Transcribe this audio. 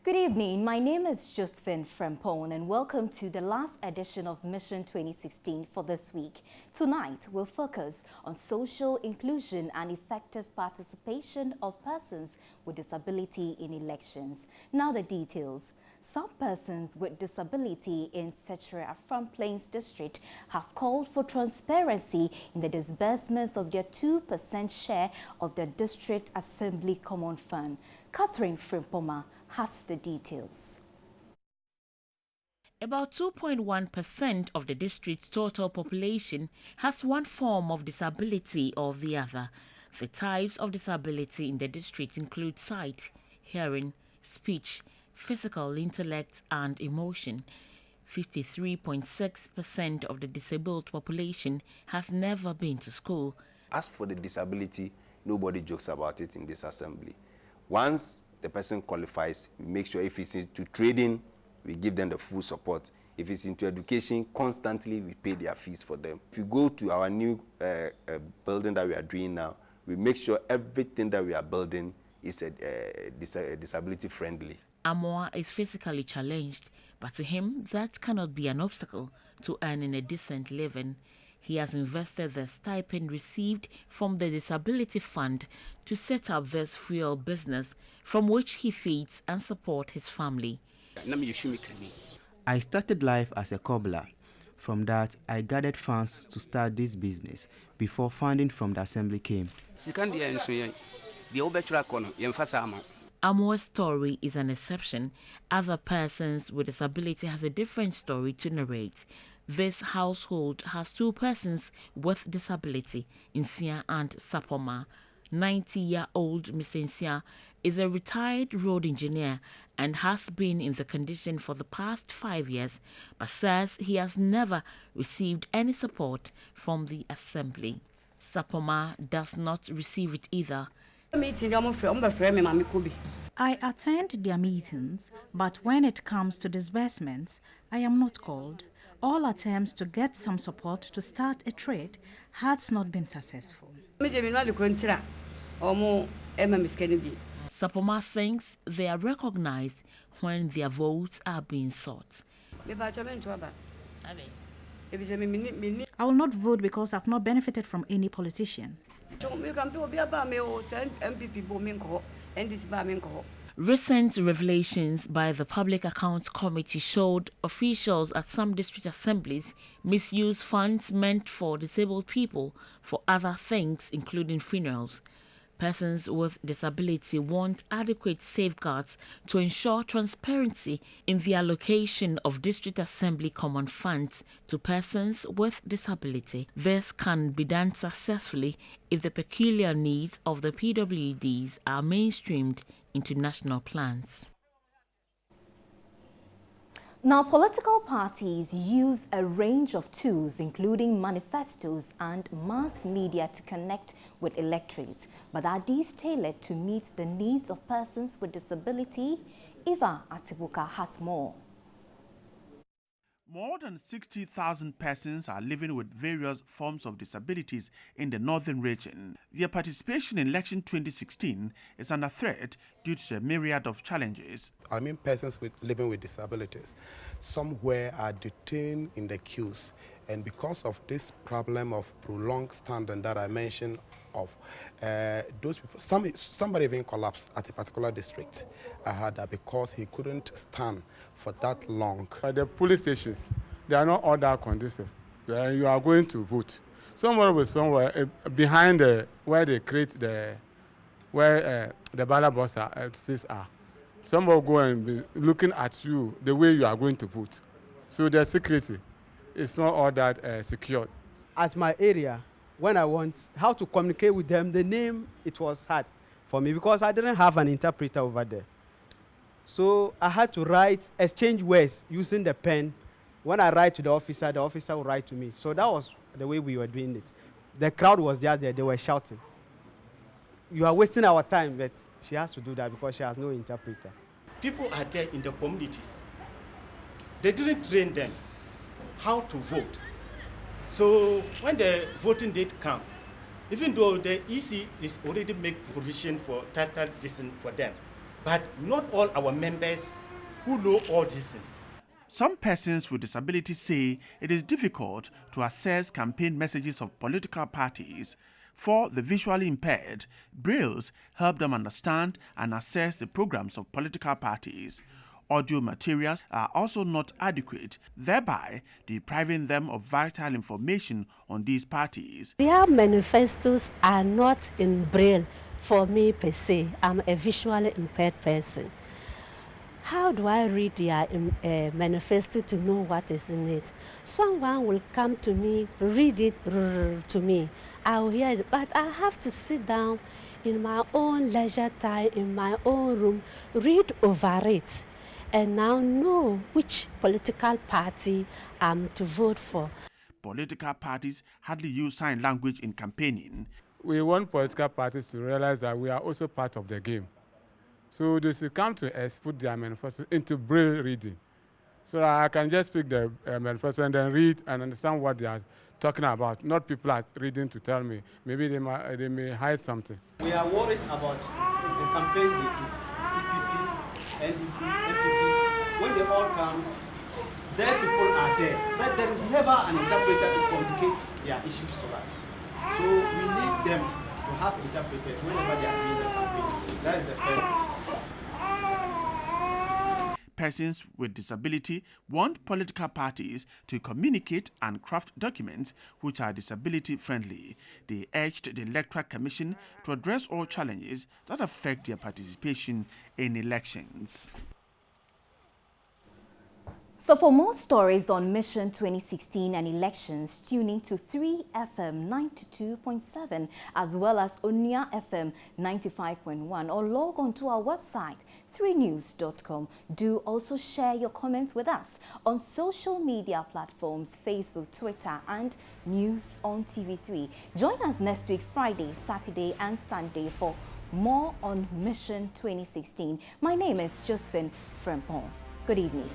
Good evening, my name is Josephine Frempone and welcome to the last edition of Mission 2016 for this week. Tonight, we'll focus on social inclusion and effective participation of persons with disability in elections. Now the details. Some persons with disability in Setre Afram Plains District have called for transparency in the disbursements of their 2% share of the District Assembly Common Fund. Catherine Frimpoma has the details. About 2.1% of the district's total population has one form of disability or the other. The types of disability in the district include sight, hearing, speech, physical, intellect, and emotion. 53.6% of the disabled population has never been to school. As for the disability, nobody jokes about it in this assembly. Once the person qualifies, we make sure if it's into trading, we give them the full support. If it's into education, constantly we pay their fees for them. If you go to our new building that we are doing now, we make sure everything that we are building is disability friendly. Amoa is physically challenged, but to him that cannot be an obstacle to earning a decent living. He has invested the stipend received from the Disability Fund to set up this fuel business from which he feeds and supports his family. I started life as a cobbler. From that, I gathered funds to start this business before funding from the assembly came. Amoa's story is an exception. Other persons with disability have a different story to narrate. This household has two persons with disability, Nsia and Sapoma. 90-year-old Mr. Nsia is a retired road engineer and has been in the condition for the past 5 years, but says he has never received any support from the assembly. Sapoma does not receive it either. I attend their meetings, but when it comes to disbursements, I am not called. All attempts to get some support to start a trade has not been successful. Sapoma thinks they are recognized when their votes are being sought. I will not vote because I've not benefited from any politician. Recent revelations by the Public Accounts Committee showed officials at some district assemblies misuse funds meant for disabled people for other things, including funerals. Persons with disability want adequate safeguards to ensure transparency in the allocation of District Assembly Common Funds to persons with disability. This can be done successfully if the peculiar needs of the Pwd'S are mainstreamed into national plans. Now, political parties use a range of tools, including manifestos and mass media, to connect with electorates. But are these tailored to meet the needs of persons with disability? Eva Atibuka has more. More than 60,000 persons are living with various forms of disabilities in the northern region. Their participation in election 2016 is under threat due to the myriad of challenges. I mean persons living with disabilities. Somewhere are detained in the queues, and because of this problem of prolonged standing that I mentioned of those people, somebody even collapsed at a particular district. I heard that because he couldn't stand for that long. The police stations, they are not all that conducive. You are going to vote. Somewhere with somewhere behind where they create where the ballot boxes are. Someone will go and be looking at you the way you are going to vote. So the security is not all that secured. At my area, when I want how to communicate with them, the name, it was hard for me because I didn't have an interpreter over there. So I had to exchange words using the pen. When I write to the officer will write to me. So that was the way we were doing it. The crowd was just there, they were shouting. You are wasting our time, but she has to do that because she has no interpreter. People are there in the communities. They didn't train them how to vote. So when the voting date comes, even though the EC is already make provision for title distance for them, But not all our members who know all these things. Some persons with disabilities say it is difficult to access campaign messages of political parties. For the visually impaired, brailles help them understand and access the programs of political parties. Audio materials are also not adequate, thereby depriving them of vital information on these parties. Their manifestos are not in braille for me per se. I'm a visually impaired person. How do I read their manifesto to know what is in it? Someone will come to me, read it to me. I will hear it, but I have to sit down in my own leisure time, in my own room, read over it, and now know which political party I'm to vote for. Political parties hardly use sign language in campaigning. We want political parties to realize that we are also part of the game. So they should come to us, put their manifesto into braille reading. So that I can just pick the manifesto and then read and understand what they are talking about. Not people are reading to tell me. Maybe they may hide something. We are worried about the campaigns they do. CPP, NDC, NPP. When they all come, their people are there. But there is never an interpreter to communicate their issues to us. So we need them to have interpreters whenever they are doing the campaign. That is the first thing. Persons with disability want political parties to communicate and craft documents which are disability friendly. They urged the Electoral Commission to address all challenges that affect their participation in elections. So for more stories on Mission 2016 and elections, tune in to 3FM 92.7 as well as Onia FM 95.1 or log on to our website 3news.com. Do also share your comments with us on social media platforms, Facebook, Twitter and News on TV3. Join us next week, Friday, Saturday and Sunday for more on Mission 2016. My name is Josephine Frempong. Good evening.